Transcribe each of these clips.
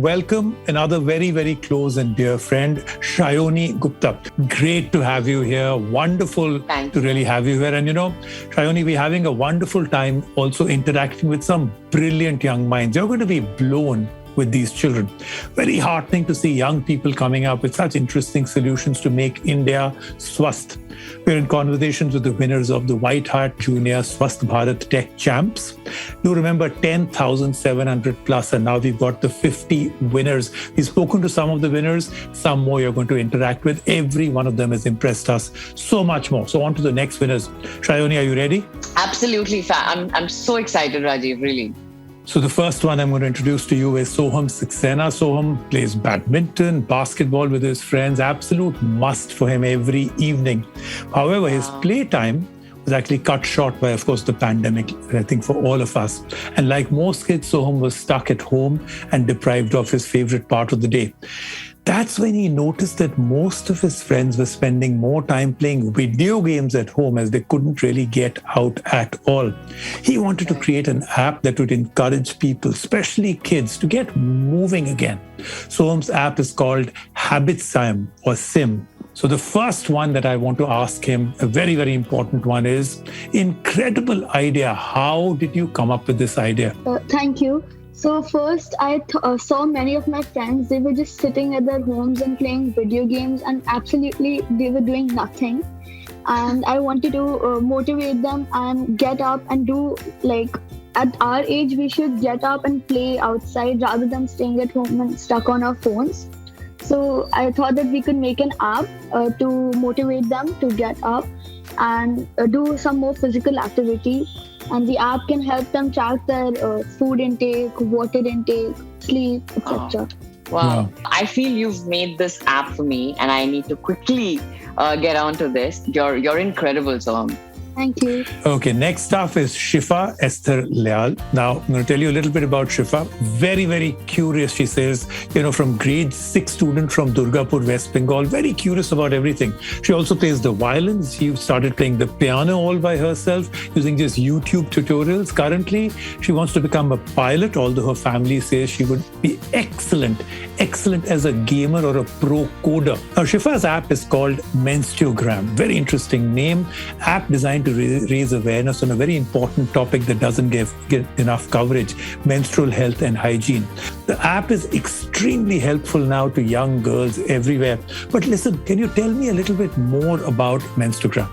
welcome another very, very close and dear friend, Sayani Gupta. Great to have you here. Wonderful to really have you here. And Sayani, we're having a wonderful time also interacting with some brilliant young minds. You're going to be blown with these children. Very heartening to see young people coming up with such interesting solutions to make India swasth. We're in conversations with the winners of the WhiteHat Junior Swasth Bharat Tech Champs. You remember 10,700 plus, and now we've got the 50 winners. We've spoken to some of the winners, some more you're going to interact with. Every one of them has impressed us so much more. So on to the next winners. Sayani, are you ready? Absolutely. I'm so excited, Rajiv, really. So the first one I'm going to introduce to you is Soham Saxena. Soham plays badminton, basketball with his friends. Absolute must for him every evening. However, his playtime was actually cut short by, of course, the pandemic, I think for all of us. And like most kids, Soham was stuck at home and deprived of his favorite part of the day. That's when he noticed that most of his friends were spending more time playing video games at home as they couldn't really get out at all. He wanted to create an app that would encourage people, especially kids, to get moving again. Soham's app is called Habit Sim or Sim. So the first one that I want to ask him, a very, very important one, is incredible idea. How did you come up with this idea? Thank you. So first, I saw many of my friends, they were just sitting at their homes and playing video games, and absolutely they were doing nothing. And I wanted to motivate them and get up and do, like, at our age, we should get up and play outside rather than staying at home and stuck on our phones. So I thought that we could make an app to motivate them to get up and do some more physical activity. And the app can help them track their food intake, water intake, sleep, etc. Wow. I feel you've made this app for me, and I need to quickly get onto this. You're incredible, Soham. Thank you. Okay, next up is Shifa Esther Leal. Now, I'm going to tell you a little bit about Shifa. Very, very curious, she says, from grade 6 student from Durgapur, West Bengal. Very curious about everything. She also plays the violin. She started playing the piano all by herself using just YouTube tutorials. Currently, she wants to become a pilot, although her family says she would be excellent as a gamer or a pro coder. Now, Shifa's app is called Menstruogram. Very interesting name. App designed to raise awareness on a very important topic that doesn't get enough coverage: menstrual health and hygiene. The app is extremely helpful now to young girls everywhere. But listen, can you tell me a little bit more about Menstruogram?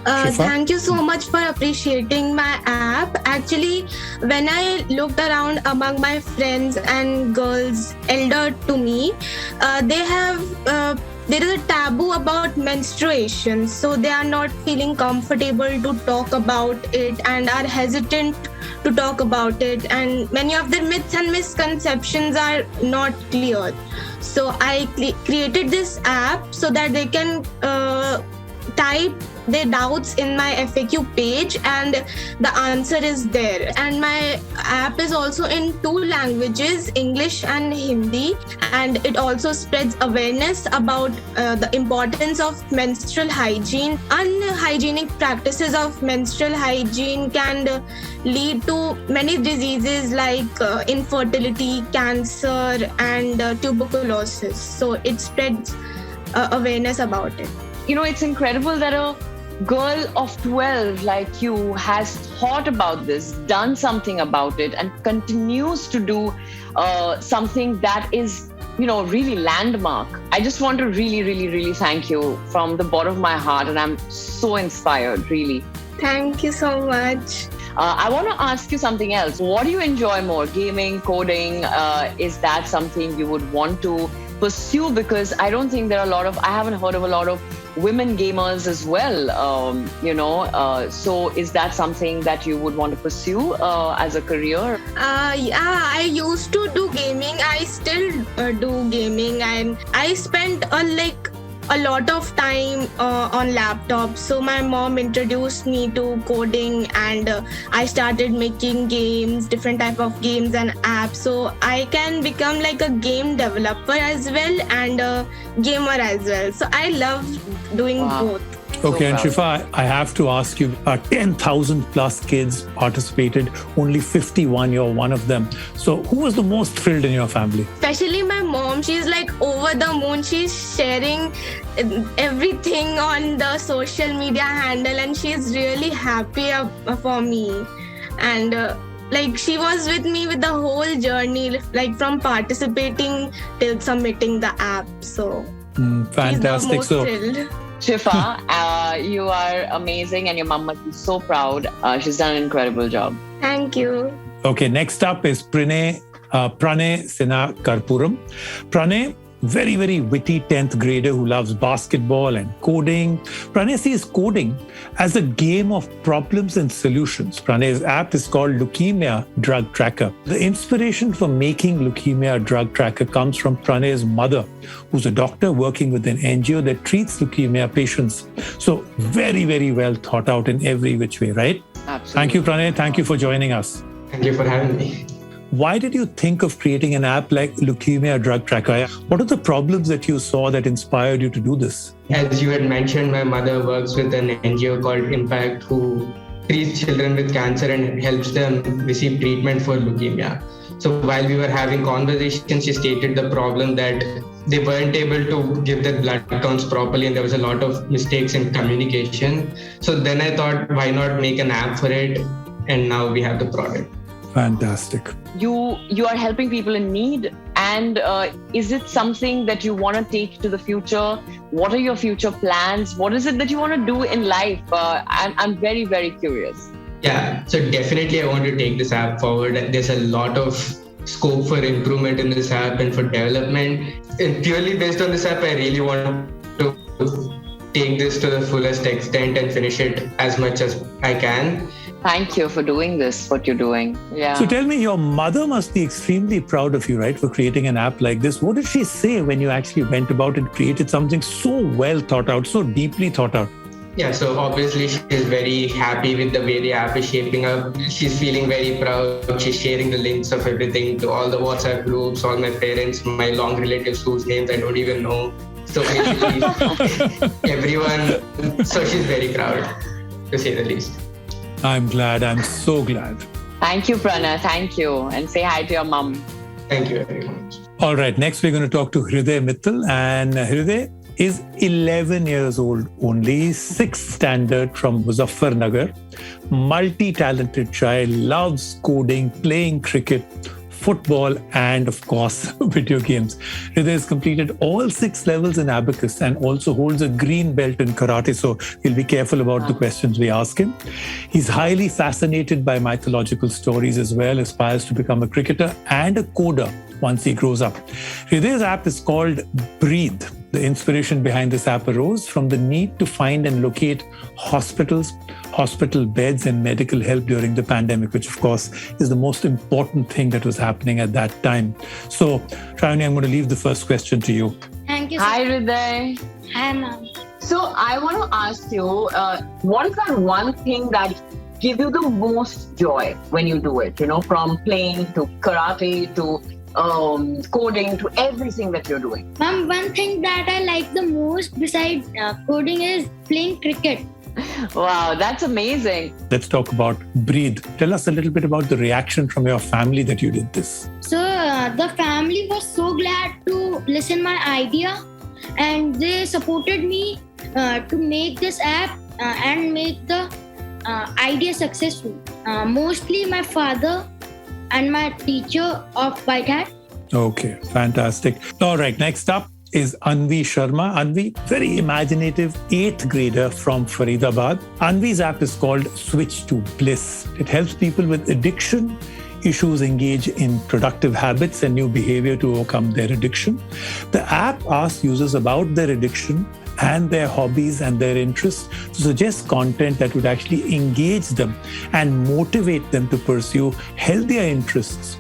Thank you so much for appreciating my app. Actually, when I looked around among my friends and girls elder to me, there is a taboo about menstruation, so they are not feeling comfortable to talk about it and are hesitant to talk about it, and many of their myths and misconceptions are not clear. So I created this app so that they can type their doubts in my FAQ page and the answer is there. And my app is also in 2 languages, English and Hindi, and it also spreads awareness about the importance of menstrual hygiene. Unhygienic practices of menstrual hygiene can lead to many diseases like infertility, cancer and tuberculosis. So it spreads awareness about it. It's incredible that a girl of 12 like you has thought about this, done something about it, and continues to do something that is, really landmark. I just want to really, really, really thank you from the bottom of my heart, and I'm so inspired, really. Thank you so much. I want to ask you something else. What do you enjoy more, gaming, coding? Is that something you would want to pursue? Because I don't think I haven't heard of a lot of women gamers as well, so is that something that you would want to pursue as a career? Yeah, I used to do gaming. I still do gaming, and I spent a lot of time on laptop. So my mom introduced me to coding, and I started making games, different type of games and apps. So I can become like a game developer as well and a gamer as well. So I love doing both. Okay, and proud. Shifa, I have to ask you, 10,000 plus kids participated, only 51, you're one of them. So who was the most thrilled in your family? Especially my mom, she's like over the moon. She's sharing everything on the social media handle and she's really happy for me. And like she was with me with the whole journey, like from participating till submitting the app. So Fantastic. she's the most thrilled. Shifa, you are amazing and your mum must be so proud. She's done an incredible job. Thank you. Okay, next up is Pranay Sinha Karpuram. Pranay, very, very witty 10th grader who loves basketball and coding. Pranay sees coding as a game of problems and solutions. Pranay's app is called Leukemia Drug Tracker. The inspiration for making Leukemia Drug Tracker comes from Pranay's mother, who's a doctor working with an NGO that treats leukemia patients. So very, very well thought out in every which way, right? Absolutely. Thank you, Pranay. Thank you for joining us. Thank you for having me. Why did you think of creating an app like Leukemia Drug Tracker? What are the problems that you saw that inspired you to do this? As you had mentioned, my mother works with an NGO called Impact who treats children with cancer and helps them receive treatment for leukemia. So while we were having conversations, she stated the problem that they weren't able to give their blood counts properly and there was a lot of mistakes in communication. So then I thought, why not make an app for it? And now we have the product. Fantastic. You are helping people in need, and is it something that you want to take to the future? What are your future plans? What is it that you want to do in life? I'm very, very curious. Yeah, so definitely I want to take this app forward. There's a lot of scope for improvement in this app and for development. And purely based on this app, I really want to take this to the fullest extent and finish it as much as I can. Thank you for doing this, what you're doing. Yeah. So tell me, your mother must be extremely proud of you, right, for creating an app like this. What did she say when you actually went about and created something so well thought out, so deeply thought out? Yeah, so obviously she's very happy with the way the app is shaping up. She's feeling very proud. She's sharing the links of everything to all the WhatsApp groups, all my parents, my long relatives whose names I don't even know. So basically, everyone. So she's very proud, to say the least. I'm glad. I'm so glad. Thank you, Pranay. Thank you. And say hi to your mum. Thank you very much. All right, next we're going to talk to Hriday Mittal. And Hriday is 11 years old only, 6th standard from Muzaffarnagar. Multi-talented child, loves coding, playing cricket, football, and of course, video games. Hriday has completed all 6 levels in Abacus and also holds a green belt in karate. So we'll be careful about the questions we ask him. He's highly fascinated by mythological stories as well, aspires to become a cricketer and a coder once he grows up. Hriday's app is called Breathe. The inspiration behind this app arose from the need to find and locate hospitals, hospital beds and medical help during the pandemic, which of course is the most important thing that was happening at that time. So, Sayani, I'm going to leave the first question to you. Thank you. Hi, Hriday. Hi, ma'am. So I want to ask you, what is that one thing that gives you the most joy when you do it? You know, from playing to karate to coding to everything that you're doing. Ma'am, one thing that I like the most besides coding is playing cricket. Wow, that's amazing. Let's talk about Breathe. Tell us a little bit about the reaction from your family that you did this. So the family was so glad to listen my idea and they supported me to make this app and make the idea successful. Mostly my father and my teacher of WhiteHat. Okay, fantastic. All right, next up is Anvi Sharma. Anvi, very imaginative 8th grader from Faridabad. Anvi's app is called Switch to Bliss. It helps people with addiction issues engage in productive habits and new behavior to overcome their addiction. The app asks users about their addiction and their hobbies and their interests to suggest content that would actually engage them and motivate them to pursue healthier interests.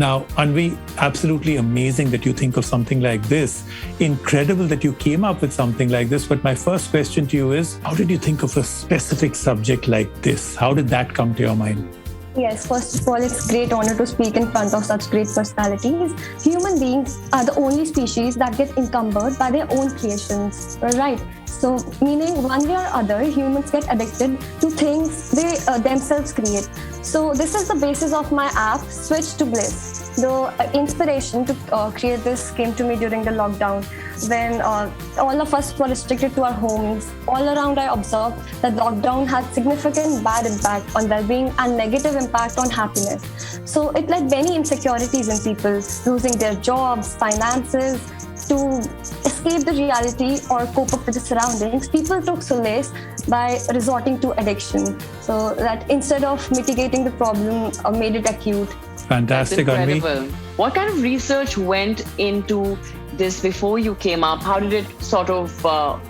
Now, Anvi, absolutely amazing that you think of something like this. Incredible that you came up with something like this. But my first question to you is, how did you think of a specific subject like this? How did that come to your mind? Yes, first of all, it's a great honor to speak in front of such great personalities. Human beings are the only species that get encumbered by their own creations, right? So, meaning one way or other, humans get addicted to things they themselves create. So, this is the basis of my app, Switch to Bliss. The inspiration to create this came to me during the lockdown when all of us were restricted to our homes. All around, I observed that lockdown had significant bad impact on well-being and negative impact on happiness. So it led many insecurities in people, losing their jobs, finances. To escape the reality or cope up with the surroundings, people took solace by resorting to addiction. So that instead of mitigating the problem, made it acute. Fantastic, That's Anvi. incredible. What kind of research went into this before you came up? How did it sort of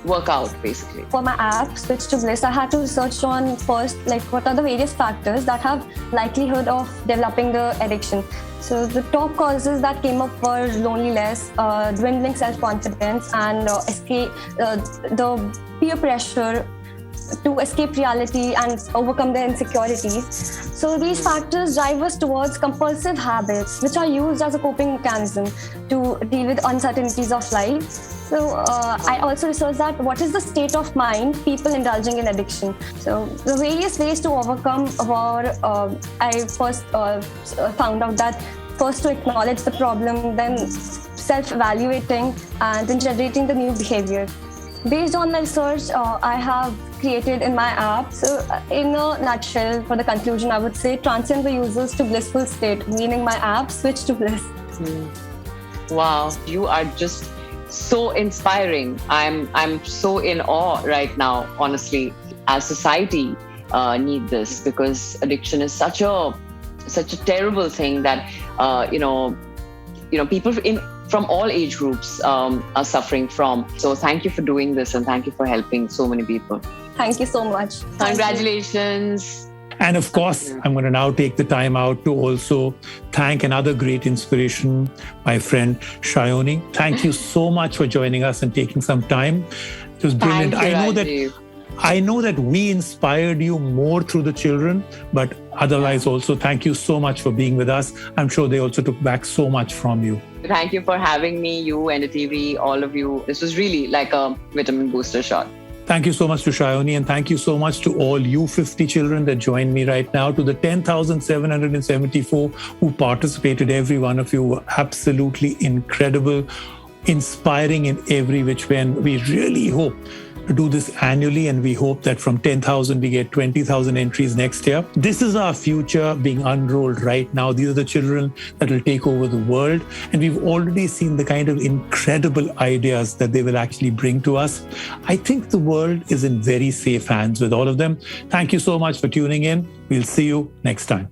work out, basically? For my app, Switch to Bliss, I had to research on first, like what are the various factors that have likelihood of developing the addiction. So the top causes that came up were loneliness, dwindling self-confidence, and the peer pressure to escape reality and overcome their insecurities. So these factors drive us towards compulsive habits, which are used as a coping mechanism to deal with uncertainties of life. So I also researched that what is the state of mind people indulging in addiction. So the various ways to overcome were, I first found out that first to acknowledge the problem, then self-evaluating, and then generating the new behavior. Based on my research, I have created in my app. So in a nutshell, for the conclusion, I would say transcend the users to blissful state, meaning my app Switch to Bliss. Wow, you are just so inspiring. I'm so in awe right now, honestly. As society need this, because addiction is such a terrible thing that people from all age groups are suffering from. So thank you for doing this, and thank you for helping so many people. Thank you so much. Congratulations. And of course, I'm going to now take the time out to also thank another great inspiration, my friend Sayani. Thank you so much for joining us and taking some time. It was brilliant. Thank you, I know that we inspired you more through the children, but otherwise also thank you so much for being with us. I'm sure they also took back so much from you. Thank you for having me, you, NDTV, all of you. This was really like a vitamin booster shot. Thank you so much to Sayani, and thank you so much to all you 50 children that joined me right now, to the 10,774 who participated. Every one of you were absolutely incredible, inspiring in every which way, and we really hope to do this annually, and we hope that from 10,000 we get 20,000 entries next year. This is our future being unrolled right now. These are the children that will take over the world, and we've already seen the kind of incredible ideas that they will actually bring to us. I think the world is in very safe hands with all of them. Thank you so much for tuning in. We'll see you next time.